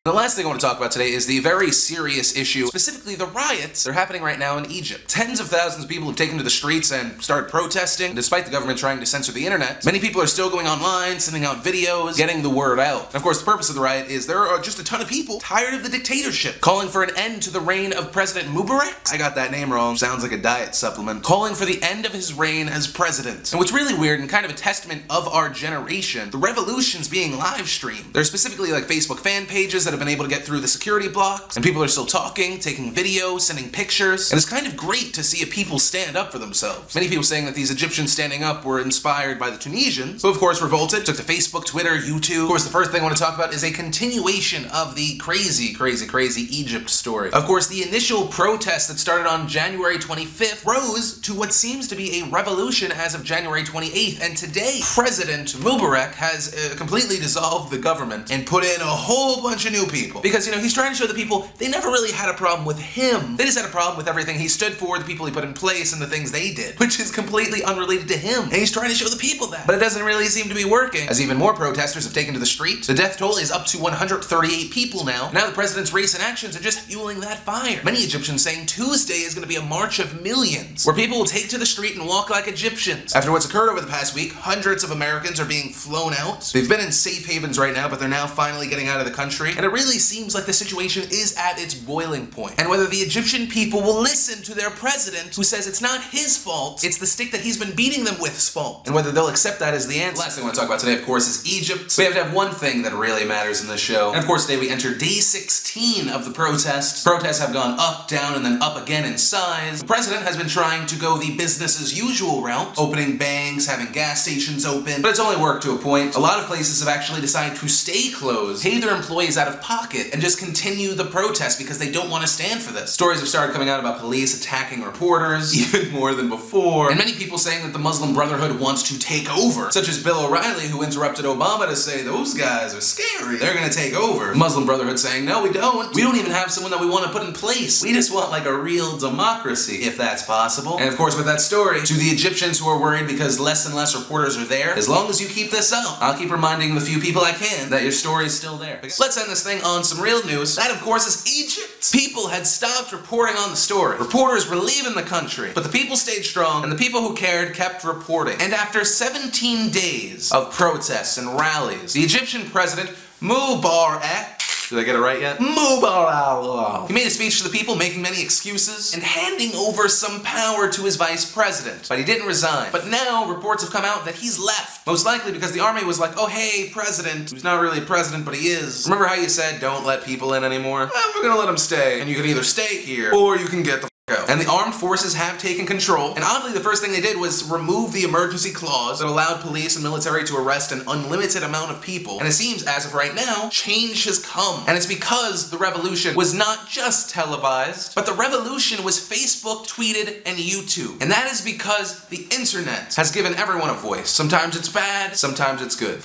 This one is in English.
The last thing I want to talk about today is the very serious issue, specifically the riots that are happening right now in Egypt. Tens of thousands of people have taken to the streets and started protesting. Despite the government trying to censor the internet, many people are still going online, sending out videos, getting the word out. And of course, the purpose of the riot is there are just a ton of people tired of the dictatorship, calling for an end to the reign of President Mubarak. I got that name wrong. Sounds like a diet supplement. Calling for the end of his reign as president. And what's really weird and kind of a testament of our generation, the revolution's being live streamed. There's specifically like Facebook fan pages that have been able to get through the security blocks, and people are still talking, taking videos, sending pictures, and it's kind of great to see a people stand up for themselves. Many people saying that these Egyptians standing up were inspired by the Tunisians, who of course revolted, took to Facebook, Twitter, YouTube. Of course, the first thing I want to talk about is a continuation of the crazy Egypt story. Of course, the initial protest that started on January 25th rose to what seems to be a revolution as of January 28th, and today, President Mubarak has completely dissolved the government and put in a whole bunch of new people. Because, you know, he's trying to show the people they never really had a problem with him. They just had a problem with everything he stood for, the people he put in place, and the things they did, which is completely unrelated to him. And he's trying to show the people that. But it doesn't really seem to be working, as even more protesters have taken to the street. The death toll is up to 138 people now. Now the president's recent actions are just fueling that fire. Many Egyptians saying Tuesday is going to be a march of millions, where people will take to the street and walk like Egyptians. After what's occurred over the past week, hundreds of Americans are being flown out. They've been in safe havens right now, but they're now finally getting out of the country. And it really seems like the situation is at its boiling point. And whether the Egyptian people will listen to their president, who says it's not his fault, it's the stick that he's been beating them with's fault, and whether they'll accept that as the answer. The last thing I want to talk about today, of course, is Egypt. We have to have one thing that really matters in this show. And of course, today we enter day 16 of the protests. Protests have gone up, down, and then up again in size. The president has been trying to go the business as usual route, opening banks, having gas stations open, but it's only worked to a point. A lot of places have actually decided to stay closed, pay their employees out of pocket, and just continue the protest because they don't want to stand for this. Stories have started coming out about police attacking reporters, even more than before, and many people saying that the Muslim Brotherhood wants to take over, such as Bill O'Reilly, who interrupted Obama to say, those guys are scary, they're gonna take over. The Muslim Brotherhood saying, no, we don't. We don't even have someone that we want to put in place. We just want like a real democracy, if that's possible. And of course, with that story, to the Egyptians who are worried because less and less reporters are there, as long as you keep this up, I'll keep reminding the few people I can that your story is still there. Let's end this thing on some real news. That, of course, is Egypt. People had stopped reporting on the story. Reporters were leaving the country, but the people stayed strong, and the people who cared kept reporting. And after 17 days of protests and rallies, the Egyptian president, Mubarak, did I get it right yet? Mubarak. He made a speech to the people, making many excuses, and handing over some power to his vice president. But he didn't resign. But now reports have come out that he's left. Most likely because the army was like, oh hey, president, who's not really a president, but he is. Remember how you said don't let people in anymore? Well, we're gonna let him stay. And you can either stay here, or you can get the out. And the armed forces have taken control, and oddly the first thing they did was remove the emergency clause that allowed police and military to arrest an unlimited amount of people. And it seems, as of right now, change has come. And it's because the revolution was not just televised, but the revolution was Facebook, tweeted, and YouTube. And that is because the internet has given everyone a voice. Sometimes it's bad, sometimes it's good.